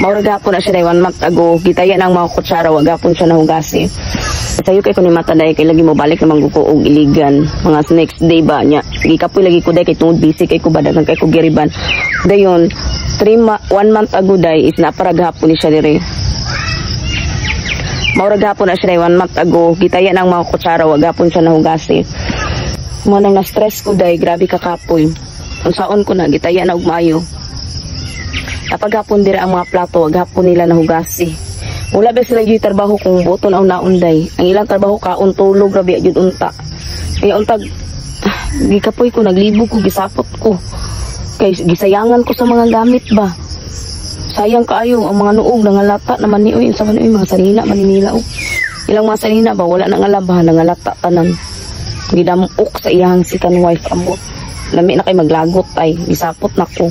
Maura gapon na siya day 1 month ago. Gitaya ng mga kutsara, wag gapon siya nahugasi. Sayo kay ko ni mata day kay lagi mo balik naman ko og iligan. Mga next day ba nya. Gikapoy lagi ko day kay tungod busy kay ko badagan kay ko giriban. Dayon 1 month ago day is napara gapon ni siya dire. Maura gapon na siya day 1 month ago. Gitaya ng mga kutsara, wag gapon siya nahugasi. Mo nang na-stress ko day, grabe kakapoy. Unsaon ko na gitaya na og maayo. Kapag hapon dira ang mga plato, wag hapon nila nahugasi. Wala ba sila yung trabaho kung buton ang naunday. Ang ilang trabaho kaon tulog grabe jud unta. Kaya untag gikapoy ko, naglibog ko, gisapot ko. Kay gisayangan ko sa mga gamit ba. Sayang kaayo ang mga nuog nangalata naman ni oy sa man mga salina maninila og. Ilang mga salina ba wala nang alabahan nangalata tanan. Gidamok sa iyang sikan wife amo. Lami na kay maglagot ay gisapot na ko.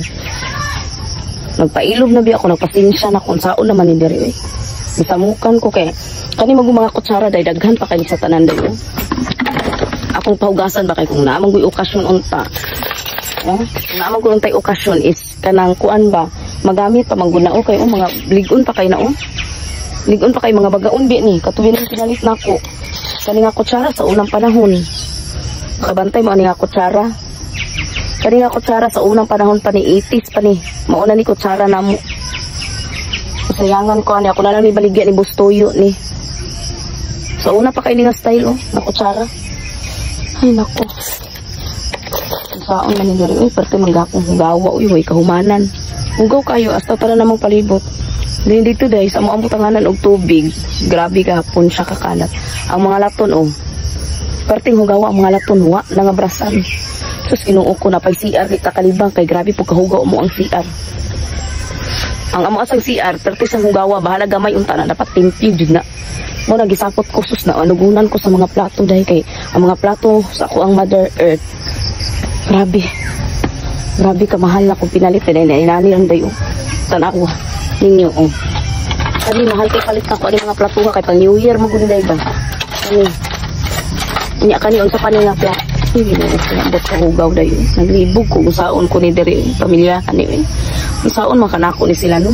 Nagpailob na biya ako, nagpasinsya na kung saan naman ni diri eh. Isamukan ko kay kani mga kutsara day daghan pa kay sa tanan dayo. Akong pahugasan ba kay kung naamang guy okasyon unta. Kung naamang guy untay okasyon is kanang kuan ba magamit pa mangguna o kay mga ligon pa kay na o. Ligon pa kay mga bagaon bi ni katuwin ang pinalit nako. Kani nga kutsara sa unang panahon. Kabantay mo ani nga kutsara. Kani nga kutsara sa unang panahon pa ni 80s pa ni. Mauna ni kutsara na mo. Sayangan ko ani ako na lang ni baligyan ni Bustoyo ni. Sa una pa kay ni nga style oh, na kutsara. Ay nako. Saan man ni diri oy parte manggapong hugawa oy kahumanan. Hugaw kayo hasta para namang palibot. Din dito dai sa mo ambutanganan og tubig. Grabe gahapon siya kakalat. Ang mga laton oh. Parting hugawa ang mga laton wa nangabrasan. Sus kinuo ko na pag CR di kakalibang kay grabe po kahugaw mo ang CR. Ang amo asang CR 30 sang hugawa bahala gamay unta na dapat timpid jud na. Mo nagisapot ko sus na anugunan ko sa mga plato dai kay ang mga plato sa ako ang Mother Earth. Grabe. Grabe ka mahal na kung pinalit na inani lang dayo. Tanawa ninyo oh. Kani mahal kay palit na ko ani mga plato kay pang New Year mo gud dai ba. Kani. Nya kani unsa pa ni nga plato. Hindi na sinabot sa hugaw dayo. Naglibog ko usaon ko ni diri pamilya ani. Usaon makanako ni sila no.